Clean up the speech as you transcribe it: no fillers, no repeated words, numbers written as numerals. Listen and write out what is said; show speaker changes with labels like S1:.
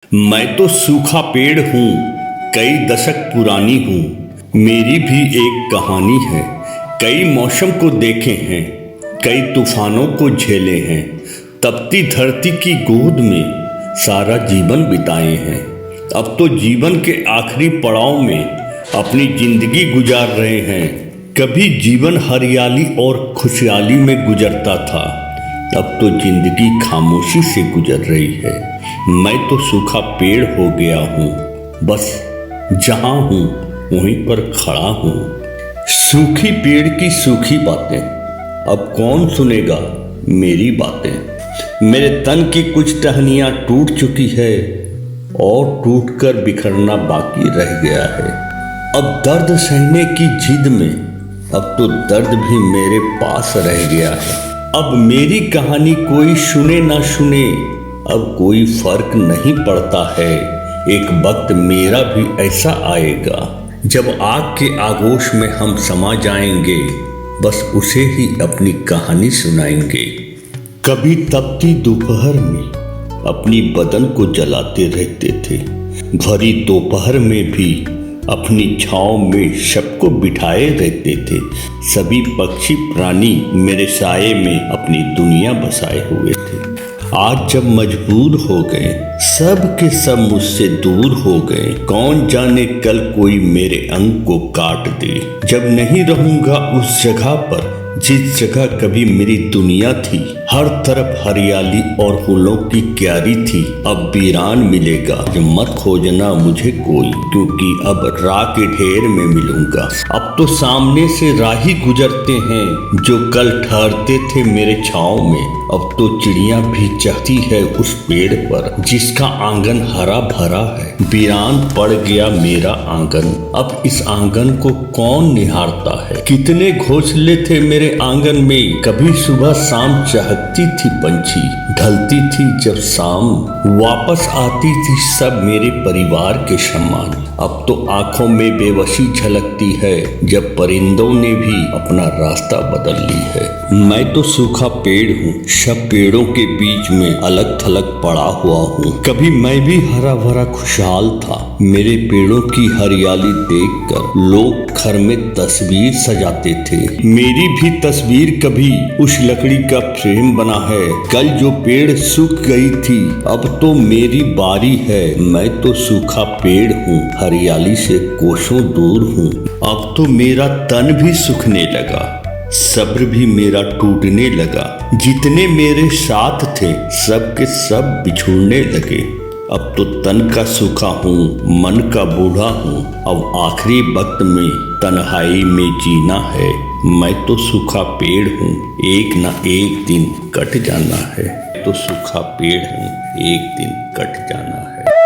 S1: मैं तो सूखा पेड़ हूँ, कई दशक पुरानी हूँ। मेरी भी एक कहानी है। कई मौसम को देखे हैं, कई तूफानों को झेले हैं। तपती धरती की गोद में सारा जीवन बिताए हैं। अब तो जीवन के आखिरी पड़ाव में अपनी जिंदगी गुजार रहे हैं। कभी जीवन हरियाली और खुशहाली में गुजरता था, अब तो जिंदगी खामोशी से गुजर रही है। मैं तो सूखा पेड़ हो गया हूँ, बस जहाँ हूँ वहीं पर खड़ा हूँ। सूखी पेड़ की सूखी बातें, अब कौन सुनेगा मेरी बातें। मेरे तन की कुछ टहनियाँ टूट चुकी है और टूटकर बिखरना बाकी रह गया है। अब दर्द सहने की जिद में अब तो दर्द भी मेरे पास रह गया है। अब मेरी कहानी कोई सुने ना सुने, अब कोई फर्क नहीं पड़ता है। एक वक्त मेरा भी ऐसा आएगा जब आग के आगोश में हम समा जाएंगे, बस उसे ही अपनी कहानी सुनाएंगे। कभी तपती दोपहर में अपनी बदन को जलाते रहते थे, भरी दोपहर में भी अपनी छाँव में सबको बिठाए रहते थे। सभी पक्षी प्राणी मेरे साये में अपनी दुनिया बसाए हुए थे। आज जब मजबूर हो गए, सब के सब मुझसे दूर हो गए। कौन जाने कल कोई मेरे अंग को काट दे। जब नहीं रहूंगा उस जगह पर जिस जगह कभी मेरी दुनिया थी। हर तरफ हरियाली और फूलों की क्यारी थी, अब वीरान मिलेगा। मत खोजना मुझे कोई, क्योंकि अब राह के ढेर में मिलूंगा। अब तो सामने से राही गुजरते हैं जो कल ठहरते थे मेरे छाँव में। अब तो चिड़िया भी चहती है उस पेड़ पर जिसका आंगन हरा भरा है। वीरान पड़ गया मेरा आंगन, अब इस आंगन को कौन निहारता है। कितने घोंसले थे मेरे आंगन में, कभी सुबह शाम चहकती थी पंछी। ढलती थी जब शाम, वापस आती थी सब मेरे परिवार के समान। अब तो आंखों में बेबसी झलकती है जब परिंदों ने भी अपना रास्ता बदल ली है। मैं तो सूखा पेड़ हूँ, सब पेड़ों के बीच में अलग थलग पड़ा हुआ हूँ। कभी मैं भी हरा भरा खुशहाल था। मेरे पेड़ों की हरियाली देखकर लोग घर में तस्वीर सजाते थे। मेरी भी तस्वीर कभी उस लकड़ी का फ्रेम बना है। कल जो पेड़ सूख गई थी, अब तो मेरी बारी है। मैं तो सूखा पेड़ हूँ, हरियाली से कोसों दूर हूँ। अब तो मेरा तन भी सूखने लगा, सब्र भी मेरा टूटने लगा। जितने मेरे साथ थे सब के सब बिछुड़ने लगे। अब तो तन का सूखा हूँ, मन का बूढ़ा हूँ। अब आखिरी वक्त में तन्हाई में जीना है। मैं तो सूखा पेड़ हूँ, एक ना एक दिन कट जाना है। तो सूखा पेड़ हूँ, एक दिन कट जाना है।